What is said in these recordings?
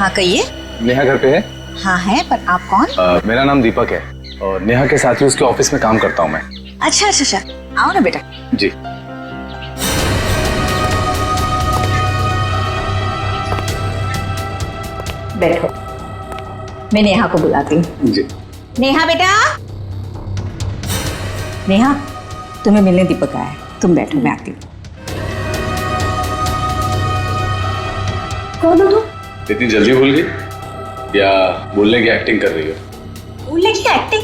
हाँ कहिए। नेहा घर पे है? हाँ है, पर आप कौन? मेरा नाम दीपक है और नेहा के साथ ही उसके ऑफिस में काम करता हूँ मैं। अच्छा अच्छा अच्छा, आओ ना बेटा। जी। बैठो, मैं नेहा को बुलाती हूँ। जी। नेहा बेटा। नेहा, तुम्हें मिलने दीपक आया है, तुम बैठो, मैं आती हूँ। कौन हो तुम? इतनी जल्दी भूल गई या बोलने की एक्टिंग कर रही हो? बोलने की एक्टिंग?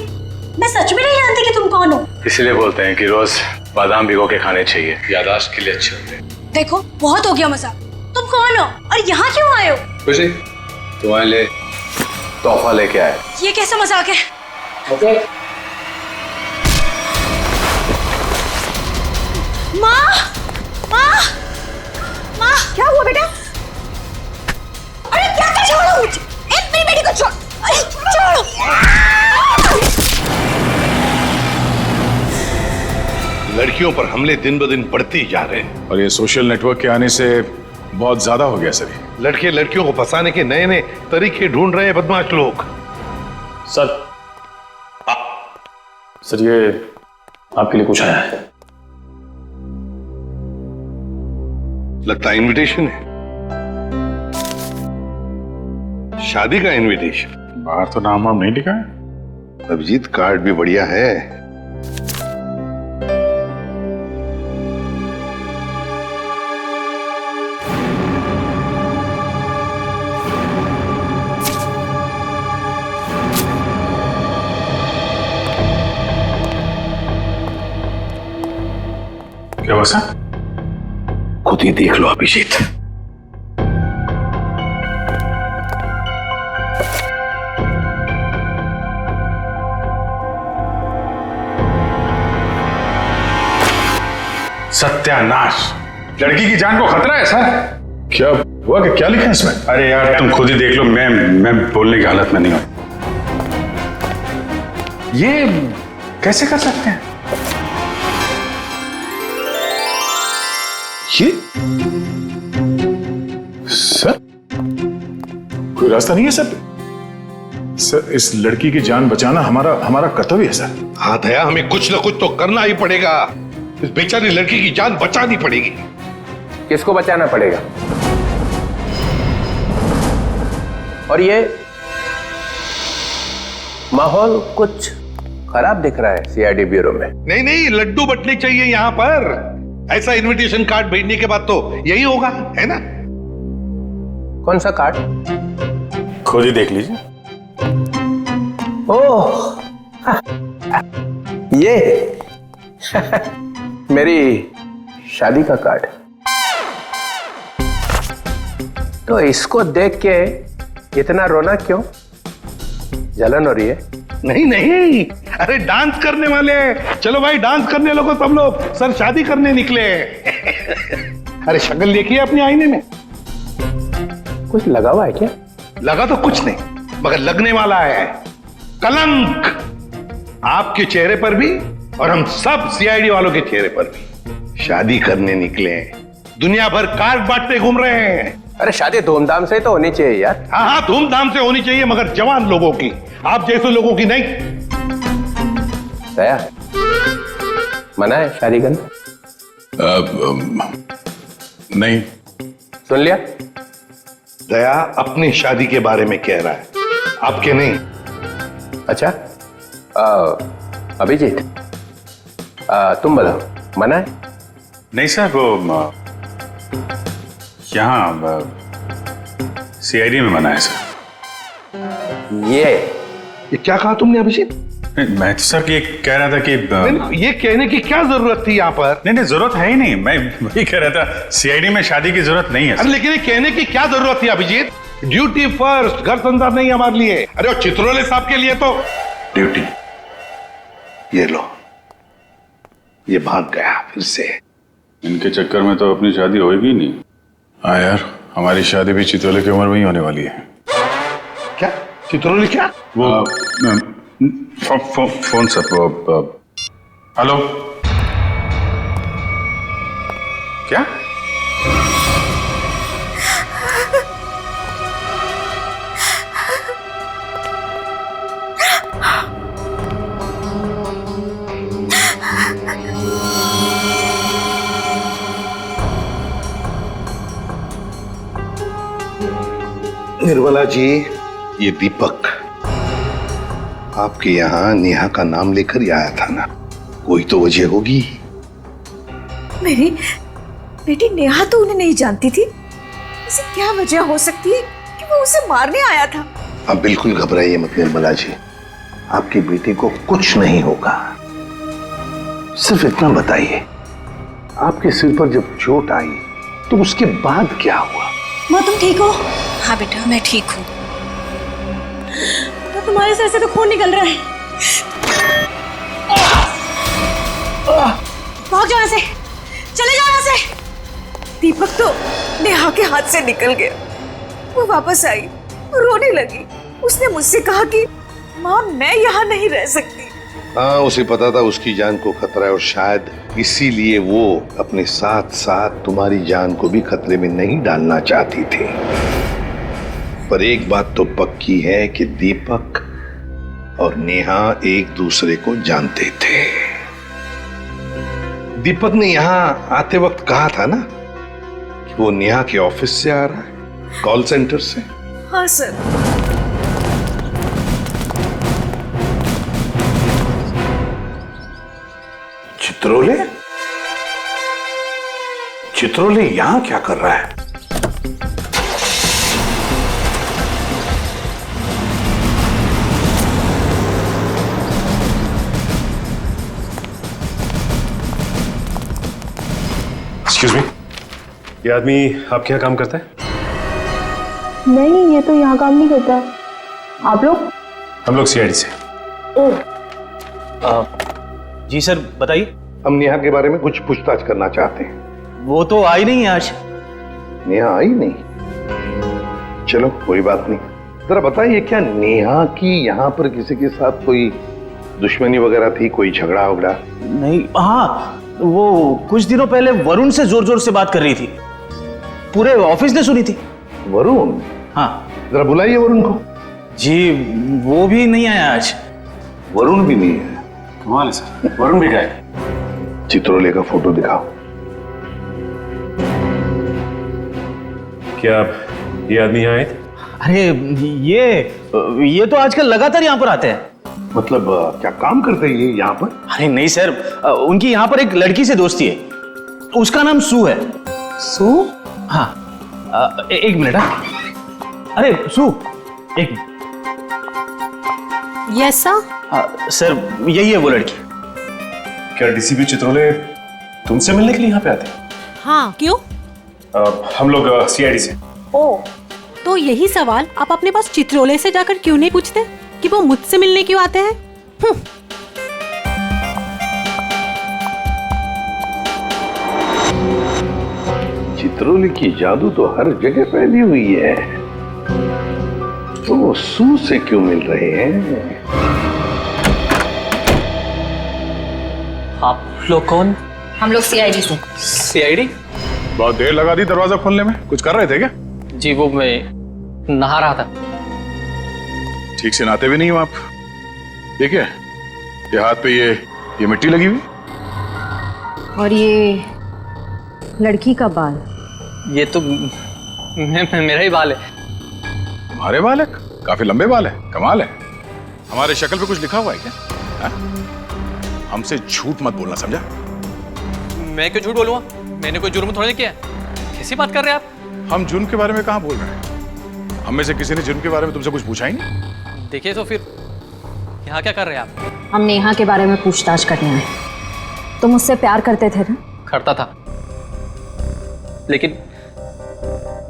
मैं सच में नहीं जानती कि तुम कौन हो। इसलिए बोलते हैं कि रोज बादाम भिगो के खाने चाहिए, याददाश्त के लिए अच्छे होते हैं। देखो बहुत हो गया मजाक। तुम कौन हो और यहाँ क्यों आए हो? कुछ नहीं, तुम्हारे लिए तोहफा लेके आए। ये कैसा मजाक है? ओके। माँ, माँ, माँ, क्या हुआ बेटा? अरे क्या कर, छोड़ो मुझे, एक मेरी बेटी को छोड़, अरे छोड़ो। लड़कियों पर हमले दिन ब दिन बढ़ते ही जा रहे हैं और ये सोशल नेटवर्क के आने से बहुत ज्यादा हो गया सर। लड़के लड़कियों को फंसाने के नए नए तरीके ढूंढ रहे हैं बदमाश लोग। सर, सर ये आपके लिए कुछ आया है। लगता है इनविटेशन है, शादी का इनविटेशन। बाहर तो नाम वाम नहीं लिखा है। अभिजीत कार्ड भी बढ़िया है। क्या हुआ सर? खुद ही देख लो अभिजीत। सत्यानाश, लड़की की जान को खतरा है सर। क्या हुआ कि क्या लिखा है इसमें? अरे यार तुम खुद ही देख लो, मैं बोलने की हालत में नहीं हूं। ये कैसे कर सकते हैं? ये सर कोई रास्ता नहीं है सर? सर इस लड़की की जान बचाना हमारा कर्तव्य है सर। हाँ दया, हमें कुछ ना कुछ तो करना ही पड़ेगा। इस बेचारी लड़की की जान बचानी पड़ेगी। किसको बचाना पड़ेगा? और ये माहौल कुछ खराब दिख रहा है सीआईडी ब्यूरो में। नहीं नहीं, लड्डू बटने चाहिए यहाँ पर। ऐसा इनविटेशन कार्ड भेजने के बाद तो यही होगा, है ना? कौन सा कार्ड? खुद ही देख लीजिए। ओह ये मेरी शादी का कार्ड। तो इसको देख के इतना रोना क्यों? जलन हो रही है? नहीं नहीं, अरे डांस करने वाले। चलो भाई डांस करने लोगो सब लोग। सर शादी करने निकले। अरे शक्ल देखिए अपने आईने में। कुछ लगा हुआ है क्या? लगा तो कुछ नहीं, मगर लगने वाला है कलंक आपके चेहरे पर भी और हम सब सीआईडी वालों के चेहरे पर भी। शादी करने निकले, दुनिया भर कार्ड बांटते घूम रहे हैं। अरे शादी धूमधाम से तो होनी चाहिए यार। हाँ हाँ, धूमधाम से होनी चाहिए, मगर जवान लोगों की, आप जैसे लोगों की नहीं। दया, मना है शादी करना? नहीं। सुन लिया? दया अपनी शादी के बारे में कह रहा है, आपके नहीं। अच्छा अभिजीत, तुम बताओ, मना है? नहीं सर, वो यहाँ सीआईडी में मना है सर। ये क्या कहा तुमने अभिजीत? मैं तो सर ये कह रहा था कि ये कहने की क्या जरूरत थी यहाँ पर? नहीं जरूरत है ही नहीं। मैं वही कह रहा था, सीआईडी में शादी की जरूरत नहीं है। अरे लेकिन ये कहने की क्या जरूरत थी अभिजीत? ड्यूटी फर्स्ट, घर संसार नहीं हमारे लिए। अरे और चित्रोले साहब के लिए तो ड्यूटी। ये लो, ये भाग गया फिर से। इनके चक्कर में तो अपनी शादी होगी नहीं। हाँ यार, हमारी शादी भी चित्रोले की उम्र में ही होने वाली है। क्या चित्रोले? क्या वो फोन सर, हेलो, क्या निर्मला जी, ये दीपक आपके यहाँ नेहा का नाम लेकर ही आया था ना, कोई तो वजह होगी। मेरी बेटी नेहा तो उन्हें नहीं जानती थी, ऐसी क्या वजह हो सकती है कि वो उसे मारने आया था? आप बिल्कुल घबराइए मत निर्मला जी, आपकी बेटी को कुछ नहीं होगा। सिर्फ इतना बताइए, आपके सिर पर जब चोट आई तो उसके बाद क्या हुआ? माँ तुम ठीक हो? हाँ बेटा, मैं ठीक हूँ। तो तुम्हारे सर से तो खून निकल रहा है। भाग जाओ यहाँ से, चले जाओ यहाँ से। दीपक तो नेहा के हाथ से निकल गया। वो वापस आई, रोने लगी। उसने मुझसे कहा कि माँ मैं यहाँ नहीं रह सकती। हाँ, उसे पता था उसकी जान को खतरा है और शायद इसीलिए वो अपने साथ साथ तुम्हारी जान को भी खतरे में नहीं डालना चाहती थी। पर एक बात तो पक्की है कि दीपक और नेहा एक दूसरे को जानते थे। दीपक ने यहाँ आते वक्त कहा था ना कि वो नेहा के ऑफिस से आ रहा है, कॉल सेंटर से। हाँ सर। चित्रोले? चित्रोले यहां क्या कर रहा है? एक्सक्यूज मी, ये आदमी आपके यहाँ काम करता है? नहीं, ये तो यहाँ काम नहीं करता। आप लोग? हम लोग सीआईडी से। जी सर, बताइए। हम नेहा के बारे में कुछ पूछताछ करना चाहते हैं। वो तो आई नहीं है आज। नेहा आई नहीं? चलो कोई बात नहीं। जरा बताइए, क्या नेहा की यहाँ पर किसी के साथ कोई दुश्मनी वगैरह थी, कोई झगड़ा वगड़ा? नहीं, हाँ वो कुछ दिनों पहले वरुण से जोर जोर से बात कर रही थी, पूरे ऑफिस ने सुनी थी। वरुण? हाँ। जरा बुलाइए वरुण को। जी वो भी नहीं आया आज। वरुण भी नहीं है? कमाल है सर, वरुण भी गए। चित्रोले का फोटो दिखाओ। क्या ये आदमी यहाँ आए थे? अरे ये तो आजकल लगातार यहाँ पर आते हैं। मतलब क्या काम करते हैं ये यहाँ पर? अरे नहीं सर, उनकी यहाँ पर एक लड़की से दोस्ती है, उसका नाम सू है। सू? हाँ, एक मिनट। हाँ, अरे सू, एक मिनट। Yes sir. सर यही है वो लड़की। क्या डीसीपी चित्रोले तुमसे मिलने के लिए यहाँ पे आते हैं? हाँ, क्यों? हम लोग सीआईडी से। ओ, तो यही सवाल आप अपने पास चित्रोले से जाकर क्यों नहीं पूछते कि वो मुझसे मिलने क्यों आते हैं? चित्रोले की जादू तो हर जगह फैली हुई है, तो वो सू से क्यों मिल रहे हैं? आप लोग कौन? हम लोग सीआईडी से। सीआईडी? बहुत देर लगा दी दरवाजा खोलने में, कुछ कर रहे थे क्या? जी वो मैं नहा रहा था। ठीक से नहाते भी नहीं हो आप। ये क्या है? ये हाथ पे ये मिट्टी लगी हुई? और ये लड़की का बाल? ये तो मेरा ही बाल है। तुम्हारे बाल है? काफी लंबे बाल है, कमाल है। हमारे शक्ल पे कुछ लिखा हुआ है क्या? हा? हमसे झूठ मत बोलना, समझा? मैं क्यों झूठ बोलूंगा? मैंने कोई जुर्म थोड़ा नहीं किया। कैसी बात कर रहे हैं आप? हम जुर्म के बारे में कहाँ बोल रहे हैं? हम में से किसी ने जुर्म के बारे में तुमसे कुछ पूछा ही नहीं। देखिए तो फिर यहाँ क्या कर रहे हैं आप? हम नेहा के बारे में पूछताछ करने आए। तुम मुझसे प्यार करते थे ना? करता था, लेकिन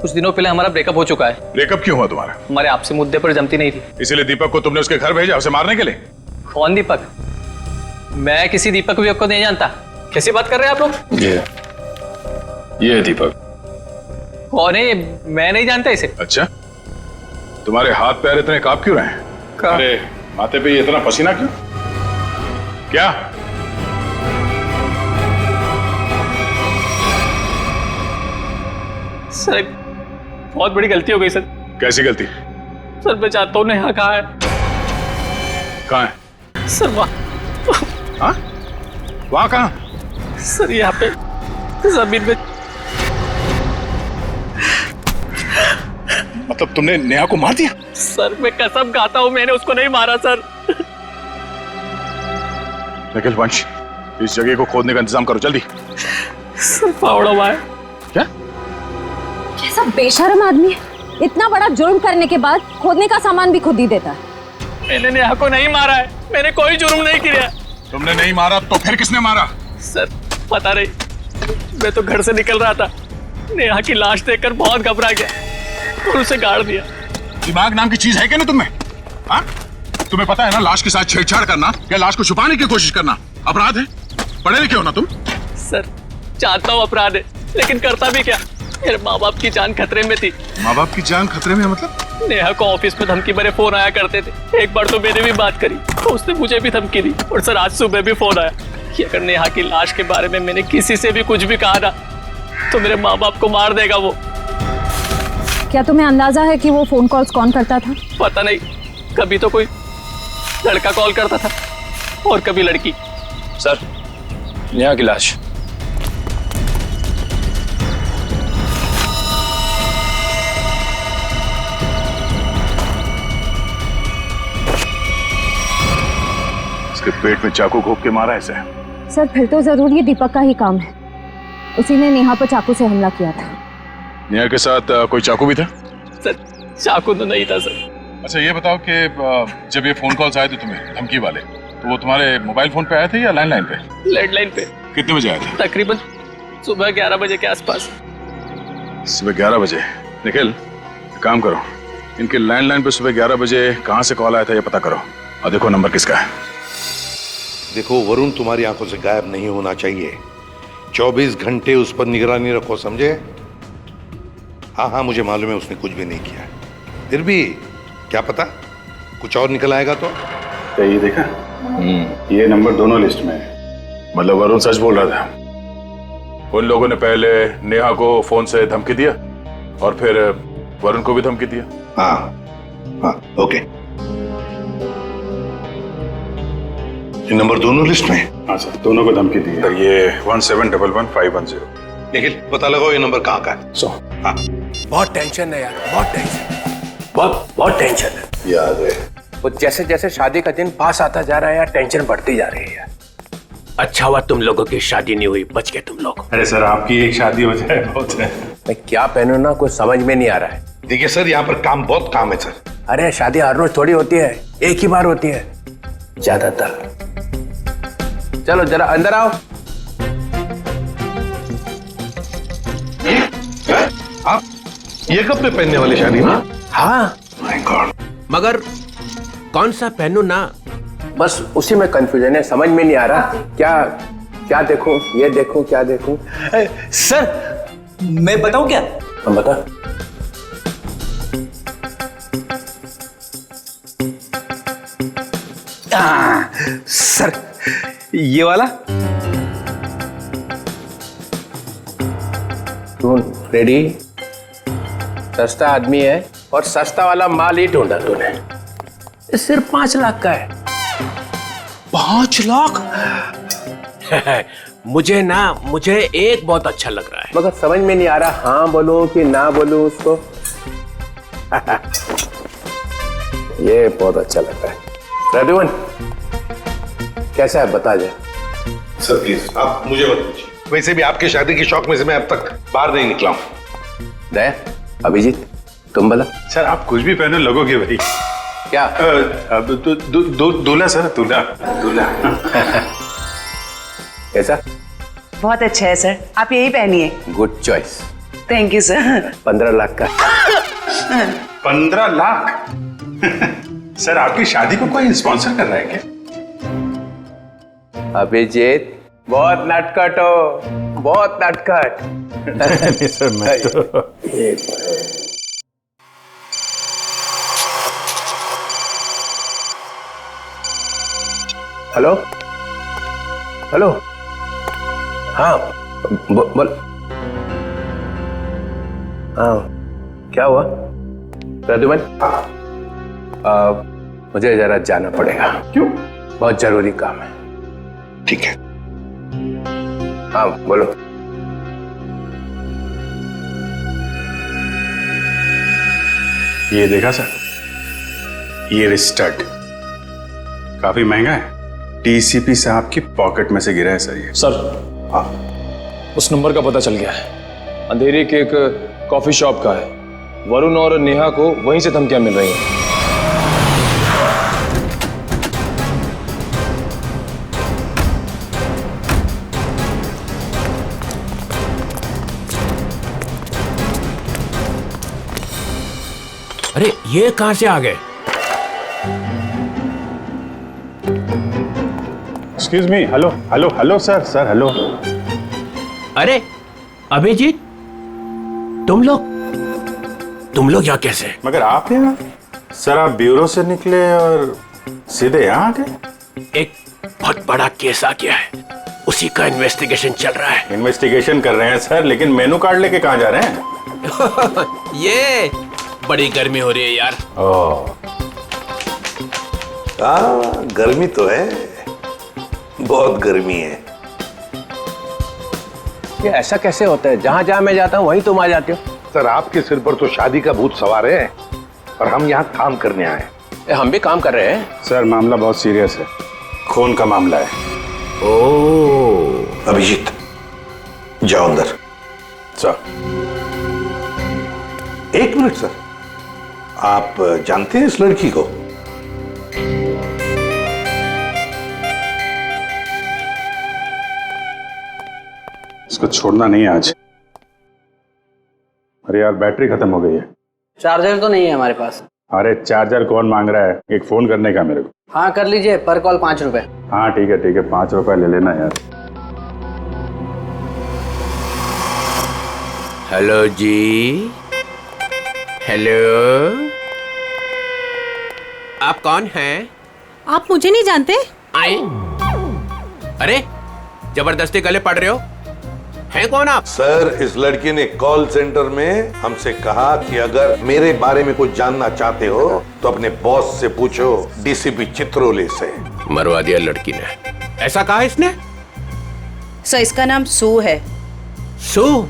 कुछ दिनों पहले हमारा ब्रेकअप हो चुका है। ब्रेकअप क्यों हुआ तुम्हारा? हमारे आपसे मुद्दे पर जमती नहीं थी। इसीलिए दीपक को तुमने उसके घर भेजा, उसे मारने के लिए? कौन दीपक? मैं किसी दीपक विपक को नहीं जानता। कैसी बात कर रहे हैं आप लोग? ये दीपक। कौन है ये? मैं नहीं जानता इसे। अच्छा, तुम्हारे हाथ पैर इतने कांप क्यों रहे हैं? अरे माथे पे ये इतना पसीना क्यों? क्या? सर एक बहुत बड़ी गलती हो गई सर। कैसी गलती? सर मैं चाहता हूँ नेहा कहाँ है? कहाँ है? सर वहाँ। हाँ? वहाँ कहाँ? सर यहाँ पे जमीन में मतलब तुमने नेहा को मार दिया? सर मैं कसम खाता हूँ मैंने उसको नहीं मारा सर। निखिल, वंश, इस जगह को खोदने का इंतजाम करो जल्दी। सर फावड़ा हुआ है। क्या? कैसा बेशर्म आदमी है, इतना बड़ा जुर्म करने के बाद खोदने का सामान भी खुद ही देता है। मैंने नेहा को नहीं मारा है, मैंने कोई जुर्म नहीं किया। तुमने नहीं मारा तो फिर किसने मारा? सर पता नहीं, मैं तो घर से निकल रहा था, नेहा की लाश देखकर बहुत घबरा गया और उसे गाड़ दिया। दिमाग नाम की चीज है क्या ना तुम्हें? हाँ? तुम्हें पता है ना लाश के साथ छेड़छाड़ करना या लाश को छुपाने की कोशिश करना अपराध है। पढ़े लिखे हो ना तुम? सर जानता हूँ अपराध है, लेकिन करता भी क्या, मेरे माँ बाप की जान खतरे में थी। माँ बाप की जान खतरे में मतलब? नेहा को ऑफिस में धमकी भरे फोन आया करते थे। एक बार तो मैंने भी बात करी तो उसने मुझे भी धमकी दी, और सर आज सुबह भी फोन आया कि अगर नेहा की लाश के बारे में मैंने किसी से भी कुछ भी कहा ना तो मेरे माँ बाप को मार देगा वो। क्या तुम्हें अंदाजा है कि वो फोन कॉल्स कौन करता था? पता नहीं, कभी तो कोई लड़का कॉल करता था और कभी लड़की। सर, नेहा की लाश। इसके पेट में चाकू घोंप के मारा ऐसे? सर फिर तो जरूर ये दीपक का ही काम है, उसी ने नेहा पर चाकू से हमला किया था। नेहा के साथ कोई चाकू भी था? सर चाकू तो नहीं था सर। अच्छा ये बताओ कि जब ये फोन कॉल्स आए थे तुम्हें धमकी वाले, तो वो तुम्हारे मोबाइल फोन पे आए थे या लैंडलाइन पे? लैंडलाइन पे। कितने बजे आए थे? तकरीबन सुबह 11 बजे के आसपास। सुबह 11 बजे? निखिल काम करो, इनके लैंडलाइन पे सुबह 11 बजे कहाँ से कॉल आया था ये पता करो, और देखो नंबर किसका है। देखो वरुण तुम्हारी आंखों से गायब नहीं होना चाहिए। 24 घंटे उस पर निगरानी रखो, समझे? हाँ हाँ मुझे मालूम है उसने कुछ भी नहीं किया, फिर भी क्या पता कुछ और निकल आएगा तो। क्या ये देखा? ये नंबर दोनों लिस्ट में है। मतलब वरुण सच बोल रहा था। उन लोगों ने पहले नेहा को फोन से धमकी दिया और फिर वरुण को भी धमकी दिया। हाँ हाँ ओके, ये नंबर दोनों लिस्ट में? हाँ सर, दोनों को धमकी दी है। ये 17111510। निखिल पता लगाओ ये नंबर कहाँ का है। सो हाँ बहुत टेंशन है यार, बहुत टेंशन, बहुत टेंशन है। याद है वो जैसे जैसे शादी का दिन पास आता जा रहा है यार, टेंशन बढ़ती जा रही है यार। अच्छा हुआ तुम लोगों की शादी नहीं हुई, बच गए तुम लोग। अरे सर आपकी एक शादी हो जाए बहुत है। मैं क्या पहनूं ना कुछ समझ में नहीं आ रहा है। देखिए सर यहाँ पर बहुत काम है सर। अरे शादी हर रोज थोड़ी होती है, एक ही बार होती है ज्यादातर। चलो जरा अंदर आओ। आप ये कपड़े पहनने वाली शादी में? हाँ माय गॉड, मगर कौन सा पहनूं ना, बस उसी में कंफ्यूजन है, समझ में नहीं आ रहा क्या देखूं, ये देखूं क्या देखूं। सर मैं बताऊं क्या? हम बता। सर ये वाला। तू रेडी? सस्ता आदमी है और सस्ता वाला माल ही ढूंढा तूने। ये सिर्फ 5 लाख का है। 5 लाख? मुझे एक बहुत अच्छा लग रहा है, मगर समझ में नहीं आ रहा हाँ बोलूं कि ना बोलूं उसको। ये बहुत अच्छा लग रहा है। रघुवन कैसा है बता जा। सर प्लीज आप मुझे मत पूछिए, वैसे भी आपकी शादी के शौक में से मैं अब तक बाहर नहीं निकला हूं। दया, अभिजीत तुम बोला। सर आप कुछ भी पहनो लगोगे भाई। क्या? दूल्हा सर, दूल्हा। कैसा? बहुत अच्छा है सर, आप यही पहनिए। Good choice. Thank you sir. 15 lakh का। 15 लाख? सर आपकी शादी को कोई स्पॉन्सर कर रहा है क्या? अभिजीत बहुत नटखट हो, बहुत नटखट। नहीं सर मैं तो हेलो हेलो, हाँ बोल। हाँ क्या हुआ प्रद्युमन? मुझे जरा जाना पड़ेगा। क्यों? बहुत जरूरी काम है। ठीक है। हाँ बोलो। ये देखा सर, ये स्टड काफी महंगा है। डीसीपी साहब की पॉकेट में से गिरा है सर ये। सर हाँ, उस नंबर का पता चल गया है। अंधेरी के एक कॉफी शॉप का है। वरुण और नेहा को वहीं से धमकियां मिल रही हैं। अरे ये कहां से आ गए? Excuse me, hello hello hello sir, sir hello. अरे अभिजीत, तुम लोग यहाँ कैसे? मगर आप यहाँ? सर आप ब्यूरो से निकले और सीधे यहाँ आ गए? एक बहुत बड़ा केस आ गया है, उसी का इन्वेस्टिगेशन चल रहा है। इन्वेस्टिगेशन कर रहे हैं सर, लेकिन मेनू कार्ड लेके कहाँ जा रहे हैं? ये बड़ी गर्मी हो रही है यार। गर्मी तो है, बहुत गर्मी है। ये ऐसा कैसे होता है? जहाँ जहाँ मैं जाता हूँ वहीं तुम आ जाते हो। सर आपके सिर पर तो शादी का भूत सवार है और हम यहाँ काम करने आए। हम भी काम कर रहे हैं। सर मामला बहुत सीरियस है, खून का मामला है। ओह अभिजीत जाओ अंदर। सर एक मिनट सर, आप जानते हैं इस लड़की को? इसको छोड़ना नहीं है आज। अरे यार बैटरी खत्म हो गई है। चार्जर तो नहीं है हमारे पास। अरे चार्जर कौन मांग रहा है, एक फोन करने का मेरे को। हाँ कर लीजिए, पर कॉल 5 रुपए। हाँ ठीक है 5 रुपए ले लेना यार। हेलो जी, हेलो, आप कौन हैं? आप मुझे नहीं जानते? आए? अरे जबरदस्ती गले पड़ रहे हो, हैं कौन आप? सर इस लड़की ने कॉल सेंटर में हमसे कहा कि अगर मेरे बारे में कुछ जानना चाहते हो तो अपने बॉस से पूछो, डीसीपी चित्रोले से। मरवा दिया लड़की ने, ऐसा कहा इसने? सर इसका नाम सू है। सू?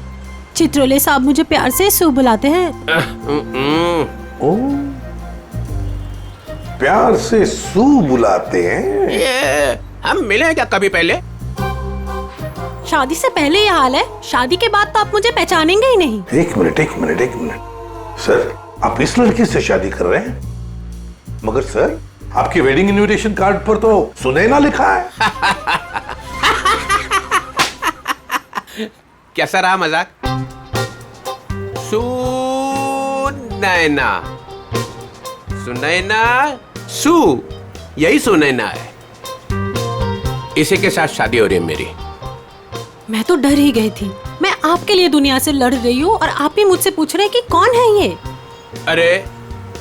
चित्रोले साहब मुझे प्यार से सू बुलाते हैं। ओ, प्यार से सू बुलाते हैं? ये हम मिले हैं क्या कभी पहले? शादी से पहले ये हाल है, शादी के बाद तो आप मुझे पहचानेंगे ही नहीं। एक मिनट सर, आप इस लड़की से शादी कर रहे हैं? मगर सर आपकी वेडिंग इनविटेशन कार्ड पर तो सुनैना लिखा है। कैसा रहा मजाक? सुनैना सू, यही सुनैना है। इसी के साथ शादी हो रही है मेरी। मैं तो डर ही गई थी। मैं आपके लिए दुनिया से लड़ रही हूँ और आप ही मुझसे पूछ रहे हैं कि कौन है ये? अरे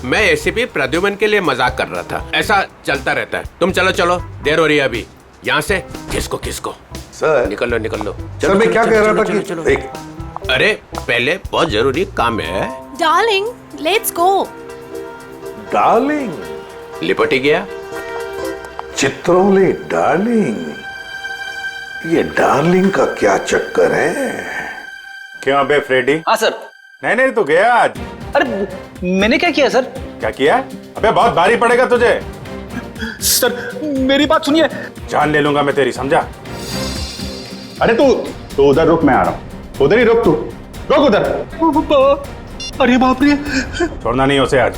मैं एसीपी प्रद्युमन के लिए मजाक कर रहा था, ऐसा चलता रहता है। तुम चलो, देर हो रही है अभी। यहाँ से किसको सर निकल लो। सर मैं क्या कह रहा था कि चलो। एक अरे पहले बहुत जरूरी काम है। Darling let's go. डार्लिंग? लिपट ही गया। चित्रोले डार्लिंग, ये डार्लिंग का क्या चक्कर है? क्यों अबे फ्रेडी? हाँ सर। नहीं तो गया आज। अरे मैंने क्या किया सर? क्या किया? अबे बहुत भारी पड़ेगा तुझे। सर मेरी बात सुनिए। जान ले लूंगा मैं तेरी, समझा? अरे तू उधर रुक, मैं आ रहा हूँ। उधर ही रुक, तू रुक उधर। अरे बाप रे, छोड़ना नहीं उसे आज।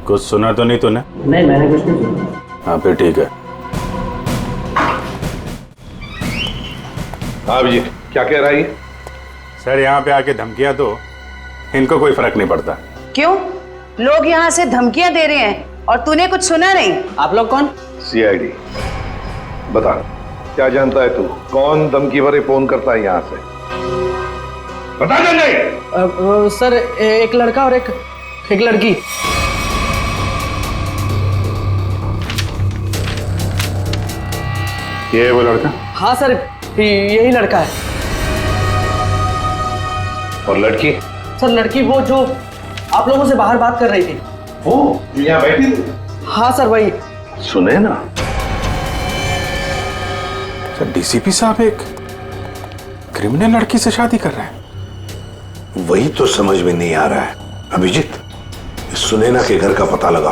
कुछ सुना तो नहीं तूने? नहीं मैंने कुछ नहीं सुना। हाँ फिर ठीक है। हाँ जी, क्या कह रहा है? सर यहाँ पे आके धमकियां तो इनको कोई फर्क नहीं पड़ता। क्यों? लोग यहाँ से धमकियां दे रहे हैं और तूने कुछ सुना नहीं? आप लोग कौन? सीआईडी। बता, क्या जानता है तू? कौन धमकी भरे फोन करता है यहाँ से? बता नहीं। सर एक लड़का और एक लड़की। ये है वो लड़का? हाँ सर यही लड़का है। और लड़की? सर लड़की वो जो आप लोगों से बाहर बात कर रही थी। वो जो यहाँ बैठी थी? हाँ सर वही। सुने ना? सर डीसीपी साहब एक क्रिमिनल लड़की से शादी कर रहे हैं। वही तो समझ में नहीं आ रहा है। अभिजीत, सुनैना के घर का पता लगा।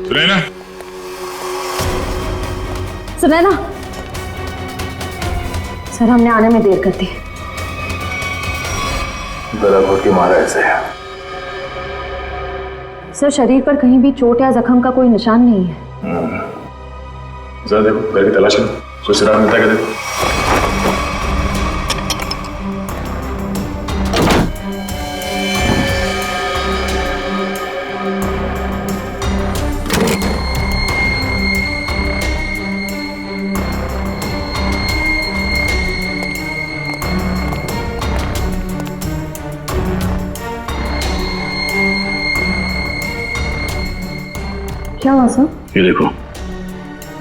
सुनैना, सुनैना, सर हमने आने में देर कर दी। गला घोट के मारा ऐसे है। सर शरीर पर कहीं भी चोट या जख्म का कोई निशान नहीं है। जरा देखो, घर की तलाश करो, कोई सुराग मिलता है क्या देखो। क्या हुआ सर? ये देखो,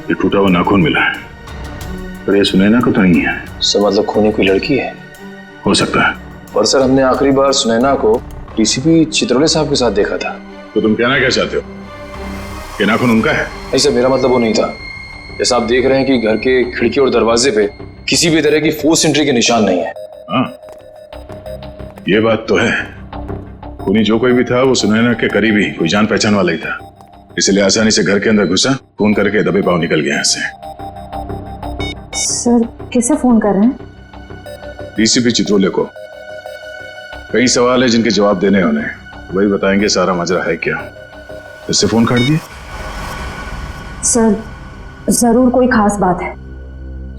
ये टूटा हुआ नाखून मिला है, पर ये सुनैना को तो नहीं है। सर मतलब खूनी कोई लड़की है? हो सकता है। पर सर हमने आखिरी बार सुनैना को डीसीपी चित्रोले साहब के साथ देखा था। तो तुम कहना क्या चाहते हो? ये नाखून उनका है? नहीं सर, मेरा मतलब वो नहीं था। जैसा आप देख रहे हैं कि घर के खिड़की और दरवाजे पे किसी भी तरह की फोर्स एंट्री के निशान नहीं है। हाँ, ये बात तो है। खूनी जो कोई भी था वो सुनैना के करीबी कोई जान पहचान वाला ही था, इसलिए आसानी से घर के अंदर घुसा, फोन करके दबे पांव निकल गया यहाँ से। सर किसे फोन कर रहे हैं? डीसीपी चित्रोले को। कई सवाल है जिनके जवाब देने होने, वही बताएंगे सारा मजरा है क्या। इससे फोन काट दिए? सर जरूर कोई खास बात है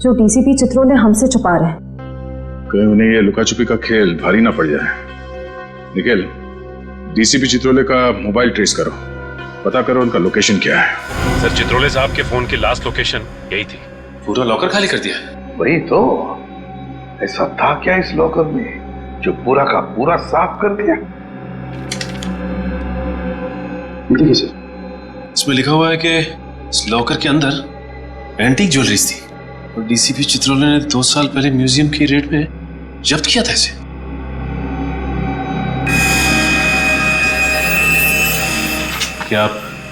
जो डीसीपी चित्रोले हमसे छुपा रहे हैं। कहीं उन्हें ये लुका छुपी का खेल भारी ना पड़ जाए। निखिल, डीसीपी चित्रोले का मोबाइल ट्रेस करो, पता करो उनका लोकेशन क्या है। सर चित्रोले साहब के फोन की लास्ट लोकेशन यही थी। पूरा लॉकर खाली कर दिया? वही तो, ऐसा था क्या इस लॉकर में जो पूरा का पूरा साफ कर दिया? देखिए सर, इसमें लिखा हुआ है कि इस लॉकर के अंदर एंटीक ज्वेलरीज थी और डीसीपी चित्रोले ने 2 साल पहले म्यूजियम की रेट में जब्त किया था इसे। क्या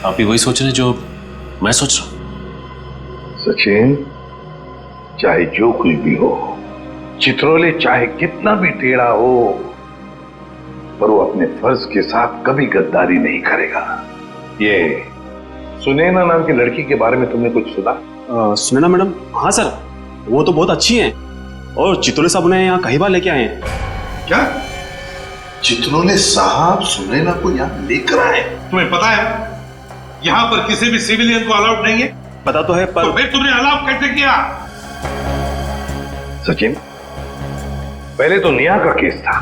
आप भी वही सोच रहे हैं जो मैं सोच रहा हूं? सचिन, चाहे जो कुछ भी हो, चित्रोले चाहे कितना भी टेढ़ा हो, पर वो अपने फर्ज के साथ कभी गद्दारी नहीं करेगा। ये सुनैना नाम की लड़की के बारे में तुमने कुछ सुना? सुनैना मैडम? हाँ सर, वो तो बहुत अच्छी हैं और चित्रोले साहब उन्हें यहाँ कई बार लेके आए हैं। क्या चित्रोले साहब सुनैना को यहाँ लेकर आए? तुम्हें पता है यहाँ पर किसी भी सिविलियन को अलाउड नहीं है? पता तो है, पर तो फिर तुमने अलाउ कैसे किया? सचिन, पहले तो नेहा का केस था,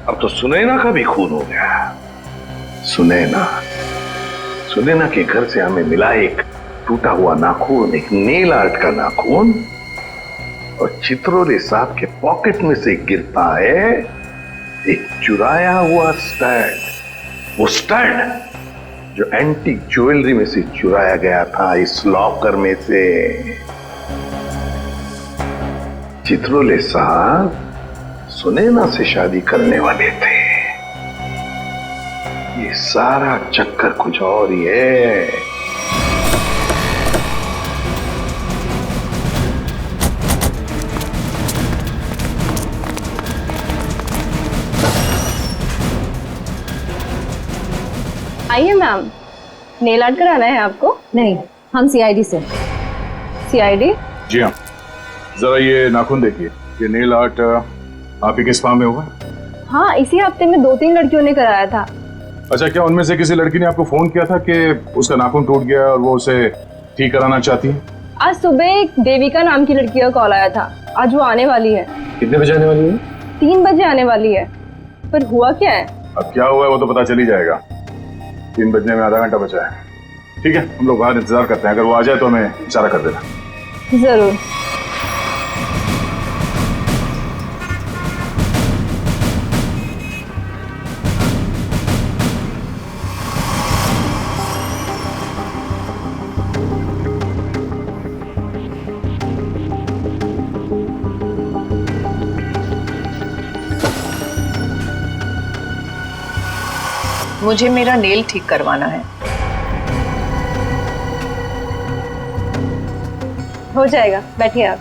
अब तो सुनैना का भी खून हो गया। सुनैना के घर से हमें मिला एक टूटा हुआ नाखून, एक नेल आर्ट का नाखून, और चित्रोले साहब के पॉकेट में से गिरता है एक चुराया हुआ स्टड। वो स्टड जो एंटीक ज्वेलरी में से चुराया गया था इस लॉकर में से। चित्रोले साहब सुनैना से शादी करने वाले थे। ये सारा चक्कर कुछ और ही है। आइए मैम, नेल आर्ट कराना है आपको? नहीं, हम सीआईडी से। सीआईडी? जी हाँ, जरा ये नाखून देखिए, ये नेल आर्ट आप ही के स्पा में होगा? हाँ, इसी हफ्ते में 2-3 लड़कियों ने कराया था। अच्छा, क्या उनमें से किसी लड़की ने आपको फोन किया था कि उसका नाखून टूट गया और वो उसे ठीक कराना चाहती है? आज सुबह एक देविका नाम की लड़की का कॉल आया था, आज वो आने वाली है। कितने बजे आने वाली है? 3 बजे आने वाली है। पर हुआ क्या है? अब क्या हुआ है वो तो पता चल ही जाएगा। 3 बजने में आधा घंटा बचा है। ठीक है, हम लोग बाहर इंतजार करते हैं, अगर वो आ जाए तो हमें इशारा कर देना। जरूर। मुझे मेरा नेल ठीक करवाना है। हो जाएगा, बैठिए आप।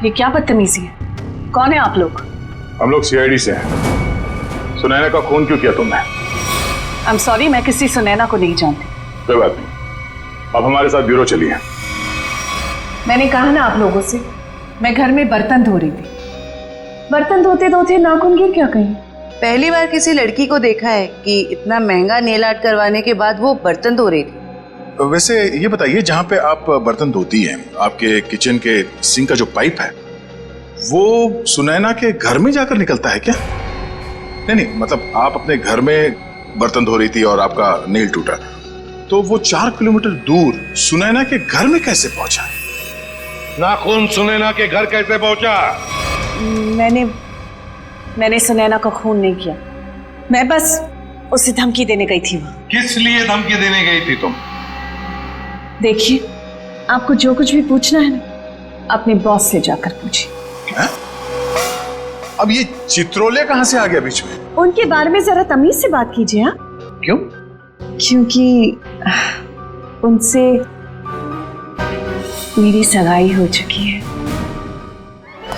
ये क्या बदतमीजी है? कौन है आप लोग? हम लोग सीआईडी से हैं। सुनैना का खून क्यों किया तुमने? आई एम सॉरी, मैं किसी सुनैना को नहीं जानती। कोई बात नहीं, अब हमारे साथ ब्यूरो चलिए। मैंने कहा ना आप लोगों से, मैं घर में बर्तन धो रही थी। बर्तन धोते धोते नाखून गिर क्या कहीं? पहली बार किसी लड़की को देखा है कि इतना महंगा नेल आर्ट करवाने के बाद वो बर्तन धो रही थी। वैसे ये बताइए, जहाँ पे आप बर्तन धोती हैं, आपके किचन के सिंक का जो पाइप है वो सुनैना के घर में जाकर निकलता है क्या? नहीं, मतलब आप अपने घर में बर्तन धो रही थी और आपका नेल टूटा, तो वो 4 किलोमीटर दूर सुनैना के घर में कैसे पहुंचा? नाखून सुनैना के घर कैसे पहुंचा? मैंने सुनैना का खून नहीं किया। मैं बस उसे धमकी देने गई थी वहां। किस लिए धमकी देने गई थी तुम? देखिए, आपको जो कुछ भी पूछना है ना, अपने बॉस से जाकर पूछिए। अब ये चित्रोले कहां से आ गया बीच में? उनके बारे में जरा तमीज से बात कीजिए। हाँ, क्यों? क्योंकि उनसे मेरी सगाई हो चुकी है।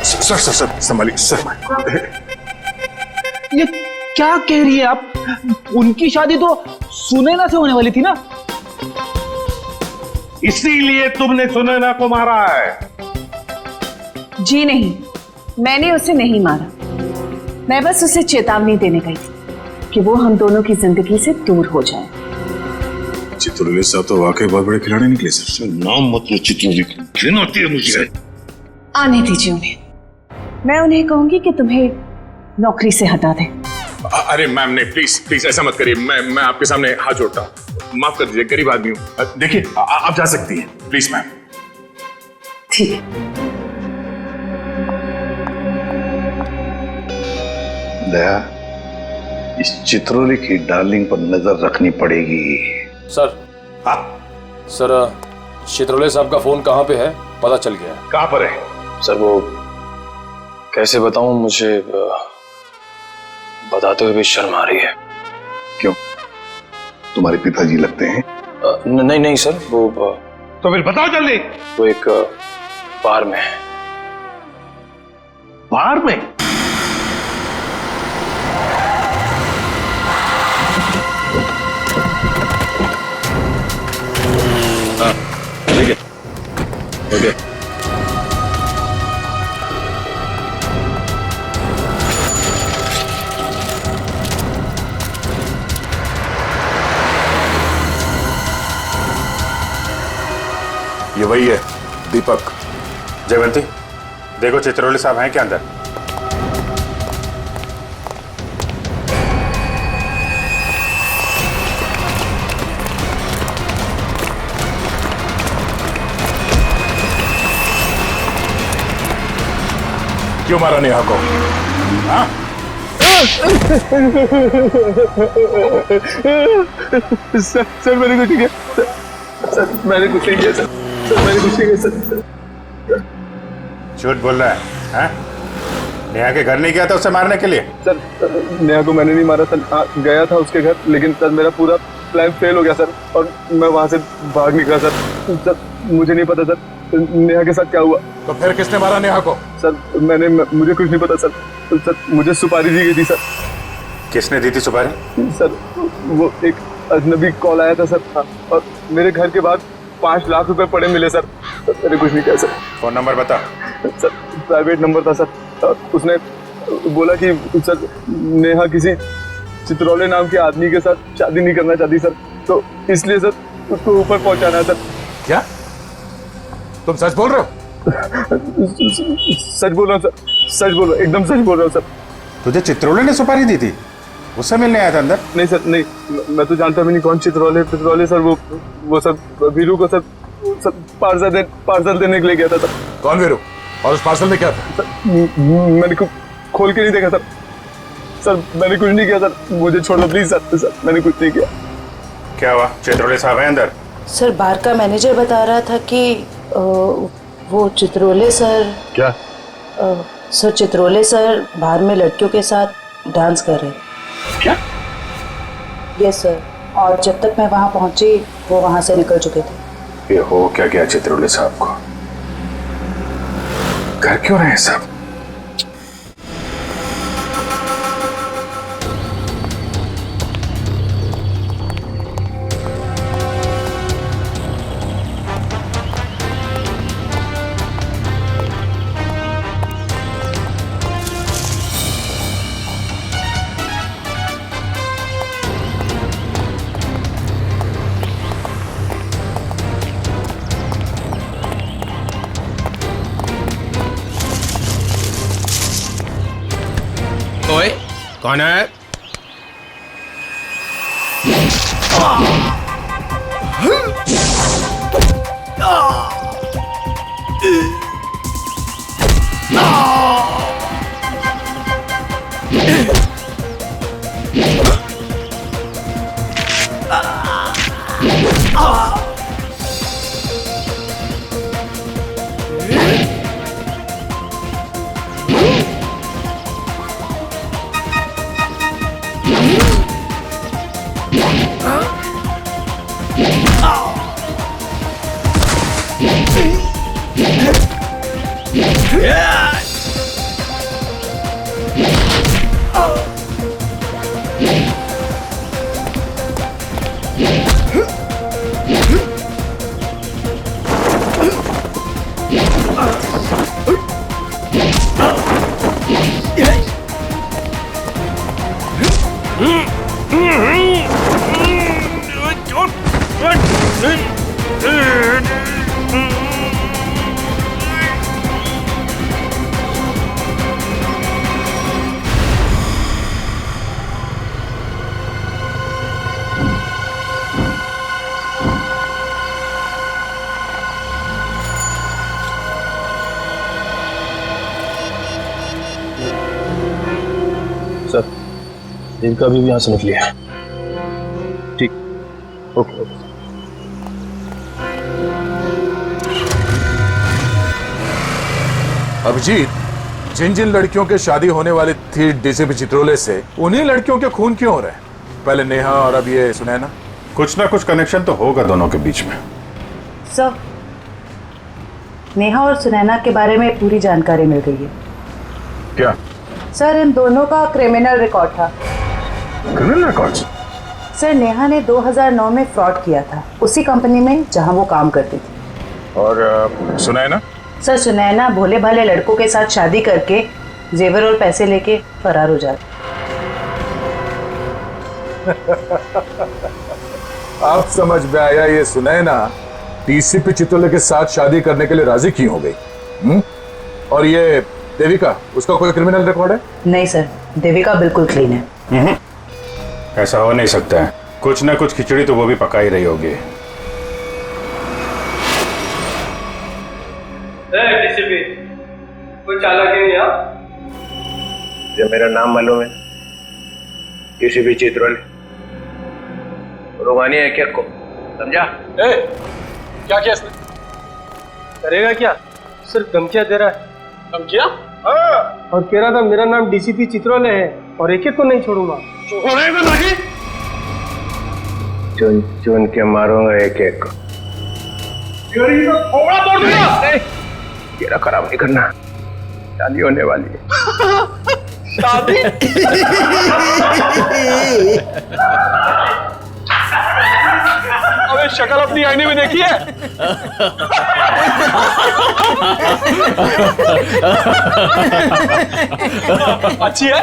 सर संभालिए सर। ये क्या कह रही है आप? उनकी शादी तो सुनैना से होने वाली थी ना? इसीलिए तुमने सुनैना को मारा है? जी नहीं, मैंने उसे नहीं मारा। मैं बस उसे चेतावनी देने गई थी कि वो हम दोनों की जिंदगी से दूर हो जाए। चित्रोले साहब तो वाकई बहुत बड़े खिलाड़ी निकले सर। नाम मत लो चित्रोले, घिन होती है मुझे। आने दीजिए उन्हें। मैं उन्हें कहूंगी कि तुम्हें नौकरी से हटा दें। अरे मैम नहीं, प्लीज ऐसा मत करिए। मैं आपके सामने हाथ जोड़ता हूँ, माफ कर दीजिए, गरीब आदमी हूँ। देखिए आप जा सकती हैं, प्लीज मैम। ठीक है। दया, इस चित्रोले की डार्लिंग पर नजर रखनी पड़ेगी। सर, सर चित्रोले साहब का फोन कहाँ पे है पता चल गया है। कहाँ पर है? सर वो कैसे बताऊं, मुझे बताते हुए भी शर्म आ रही है। क्यों? तुम्हारे पिताजी लगते हैं? नहीं सर, वो तो फिर बताओ जल्दी। वो एक बार में है। बार में? ठीक है, ओके। ये वही है, दीपक। जयवंती, देखो चित्रोले साहब हैं क्या अंदर? क्यों मारा नेहा को? हाँ? सर मैंने कुछ नहीं किया। सर मैंने कुछ नहीं किया। सर मैंने कुछ नहीं किया। सर झूठ बोल रहा है? हाँ? नेहा के घर नहीं गया था उसे मारने के लिए? सर नेहा को मैंने नहीं मारा सर। गया था उसके घर, लेकिन सर मेरा पूरा प्लान फेल हो गया सर, और मैं वहां से भाग निकला सर। सर मुझे नहीं पता सर नेहा के साथ क्या हुआ। तो फिर किसने मारा नेहा को? सर मुझे कुछ नहीं पता सर। सर मुझे सुपारी दी गई थी सर। किसने दी थी सुपारी? सर वो एक अजनबी कॉल आया था सर, और मेरे घर के बाहर 5 लाख रुपए पड़े मिले सर। मैंने कुछ नहीं किया सर। फोन नंबर बता। सर प्राइवेट नंबर था सर। उसने बोला कि सर नेहा किसी चित्रोले नाम के आदमी के साथ शादी नहीं करना चाहती सर, तो इसलिए सर उसको ऊपर पहुंचाना है सर। क्या तुम सच बोल रहे हो? सच बोल रहा हूँ सर, सच बोल रहा हूँ, एकदम सच बोल रहा हूँ सर। तुझे चित्रोले ने सुपारी दी थी? उससे मिलने आया था अंदर? नहीं सर, नहीं, मैं तो जानता भी नहीं कौन चित्रोले सर। वो सर वीरू को सर पार्सल देने के लिए गया था सर। कौन वीरू? और उस पार्सल में क्या था? सर मैंने खोल के नहीं देखा सर। सर मैंने कुछ नहीं किया सर, मुझे छोड़ दो प्लीज सर। सर मैंने कुछ नहीं किया। क्या हुआ? चित्रोले साहब हैं अंदर? सर बार का मैनेजर बता रहा था कि वो चित्रोले सर। क्या? सर चित्रोले सर बाहर में लड़कियों के साथ डांस कर रहे। क्या? यस सर, और जब तक मैं वहां पहुंची वो वहां से निकल चुके थे। ये हो क्या गया चित्रोले साहब को? कर क्यों रहे हैं सब? ओए, कौन है? सर, देविका भी यहाँ से निकली है। ठीक, ओके। अभिजीत, जिन जिन लड़कियों के शादी होने वाली थी डीसीपी चित्रोले से, उन्हीं लड़कियों के खून क्यों हो रहे हैं? पहले नेहा और अब ये सुनैना। कुछ ना कुछ कनेक्शन तो होगा दोनों के बीच में। सर, नेहा और सुनैना के बारे में पूरी जानकारी मिल गई है। क्या? सर, इन दोनों का क्रिमिनल रिकॉर्ड था। Criminal record? सर, नेहा ने 2009 में फ्रॉड किया था उसी कंपनी में जहां वो काम करती थी। और सुनैना? सर, सुनैना भोले भाले लड़कों के साथ शादी करके जेवर और पैसे लेके फरार हो जाती। अब समझ में आया, ये सुनैना डीसीपी चित्रोले के साथ शादी करने के लिए राजी क्यों हो गई। और ये देविका, उसका कोई क्रिमिनल रिकॉर्ड है? नहीं सर, देविका बिल्कुल क्लीन है। ऐसा हो नहीं सकता है। कुछ ना कुछ खिचड़ी तो वो भी पका ही रही होगी। कोई चालाकी नहीं है? ये मेरा नाम मालूम है, डीसीपी चित्रोले। रुमानी है क्या को, समझा? क्या किया इसने? करेगा क्या? सिर्फ धमकियां दे रहा है। धमकियां? हाँ, और कह रहा था मेरा नाम डीसीपी चित्रोले है और एक एक को नहीं छोड़ूंगा। छोड़ेगा नहीं? चुन चुन के मारूंगा एक एक को। थोड़ा तोड़ दूंगा। तेरा खराब नहीं करना, शादी होने वाली है। शादी? अबे शक्ल अपनी आईने में देखी है? अच्छी है?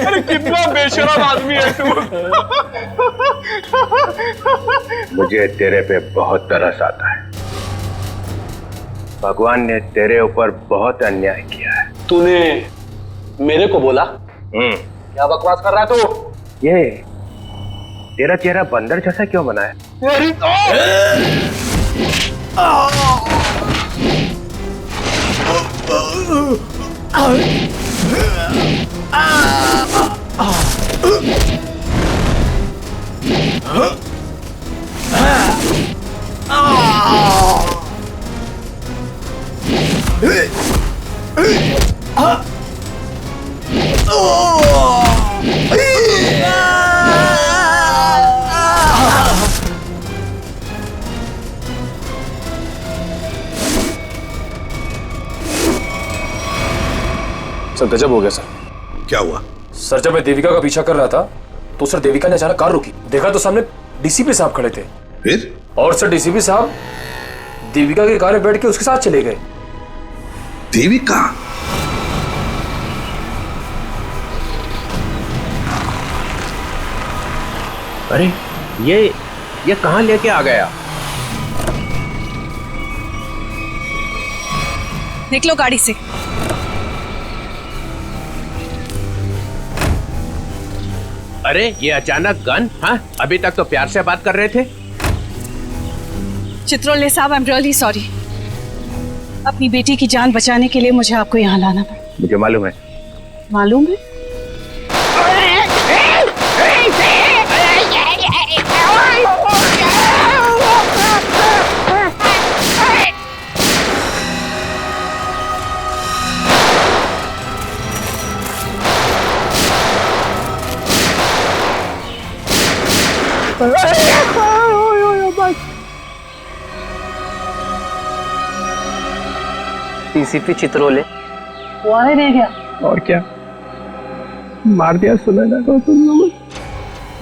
अरे कितना बेशरम आदमी है तू। मुझे तेरे पे बहुत तरस आता है। भगवान ने तेरे ऊपर बहुत अन्याय किया है। तूने मेरे को बोला? क्या बकवास कर रहा है तू? ये तेरा चेहरा बंदर जैसा क्यों बना है? सर गजब हो गया सर। क्या हुआ? सर जब मैं देविका का पीछा कर रहा था तो सर देविका ने अचानक कार रोकी, देखा तो सामने डीसीपी साहब खड़े थे। फिर? और सर डीसीपी साहब देविका की कार में बैठ के उसके साथ चले गए। देविका? अरे ये कहाँ लेके आ गया? निकलो गाड़ी से। अरे ये अचानक गन? हाँ, अभी तक तो प्यार से बात कर रहे थे। चित्रोले साहब, आई एम रियली सॉरी। अपनी बेटी की जान बचाने के लिए मुझे आपको यहाँ लाना पड़ा। मुझे मालूम है। मालूम है? डीसीपी चित्रोले वो आने नहीं गया। और क्या मार दिया सुनैना को तुम लोगों।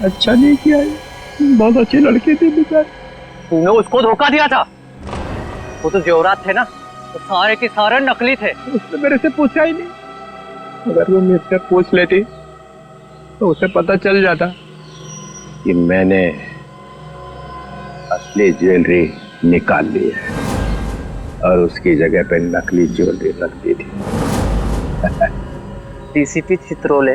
अच्छा नहीं किया, बहुत अच्छी लड़की थी बेचारी। तूने उसको धोखा दिया था। वो तो जेवरात थे ना, तो सारे के सारे नकली थे। उसने मेरे से पूछा ही नहीं। अगर वो मुझसे पूछ लेती तो उसे पता चल जाता कि मैंने असली ज्वेलरी निकाल ली है और उसकी जगह पे नकली ज्वेलरी रख दी थी। डीसीपी चित्रोले,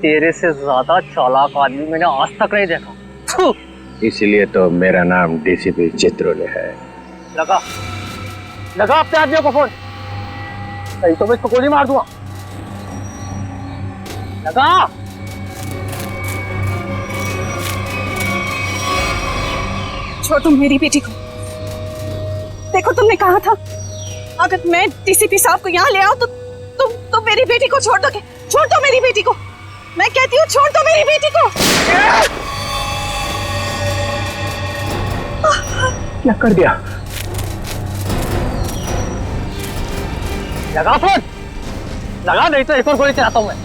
तेरे से ज्यादा चालाक आदमी मैंने आज तक नहीं देखा। इसलिए तो मेरा नाम डीसीपी चित्रोले है। लगा अपने आदमियों को फोन, नहीं तो मैं इसको गोली मार दूंगा। लगा। छोड़ो मेरी बेटी को। देखो तुमने कहा था अगर मैं डीसीपी साहब को यहाँ ले आओ तो तुम मेरी बेटी को छोड़ दोगे। छोड़ दो मेरी बेटी को, मैं कहती हूँ छोड़ दो मेरी बेटी को। क्या कर दिया? लगा फोन, लगा, नहीं तो एक और गोली चलाता हूँ मैं।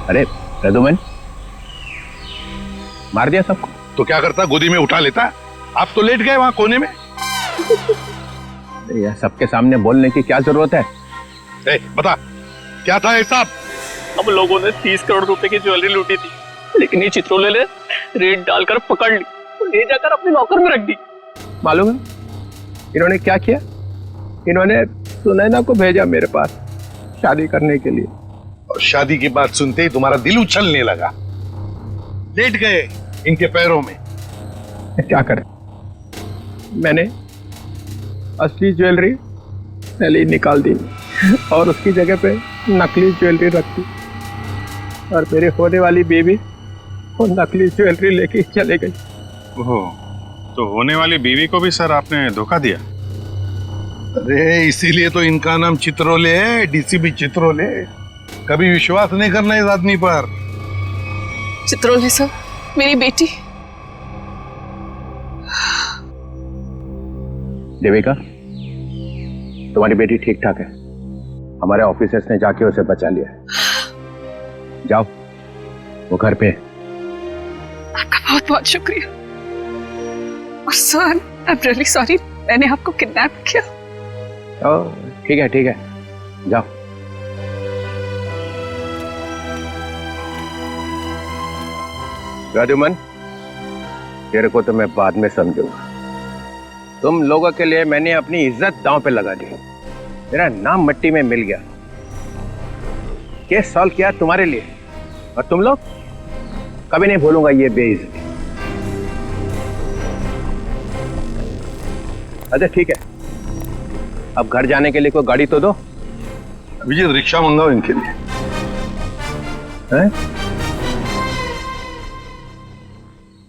अरे रघुमन, मार दिया सबको? तो क्या करता, गोदी में उठा लेता? आप तो लेट गए वहां कोने में। यह सबके सामने बोलने की क्या जरूरत है? बता क्या था हिसाब? हम लोगों ने 30 करोड़ रुपए की ज्वेलरी लूटी थी, लेकिन ये चित्रोले ने रेड डालकर पकड़ ली और ले जाकर अपने लॉकर में रख दी। मालूम है इन्होंने क्या किया? इन्होंने सुनैना को भेजा मेरे पास शादी करने के लिए, और शादी की बात सुनते ही तुम्हारा दिल उछलने लगा। लेट गए इनके पैरों में। क्या करें, मैंने असली ज्वेलरी पहले निकाल दी और उसकी जगह पे नकली ज्वेलरी रख दी, और मेरे होने वाली बेबी वो नकली ज्वेलरी लेके चले गई। ओहो, तो होने वाली बीवी को भी सर आपने धोखा दिया? अरे इसीलिए तो इनका नाम चित्रोले है, डीसीपी चित्रोले। कभी विश्वास नहीं करना इस आदमी पर। चित्रोले सर, मेरी बेटी देविका, तुम्हारी बेटी ठीक ठाक है। हमारे ऑफिसर्स ने जाके उसे बचा लिया है। जाओ, वो घर पे है। आपका बहुत बहुत शुक्रिया। और sir, I am really sorry, मैंने आपको किडनैप किया। ठीक है ठीक है, जाओ। राजूमन, तेरे को तो मैं बाद में समझूंगा। तुम लोगों के लिए मैंने अपनी इज्जत दांव पे लगा दी, मेरा नाम मिट्टी में मिल गया। केस सॉल्व किया तुम्हारे लिए, और तुम लोग, कभी नहीं भूलूंगा ये बेइज्जती। अच्छा ठीक है, अब घर जाने के लिए कोई गाड़ी तो दो। अभिजीत, रिक्शा मंगाओ इनके लिए। हैं?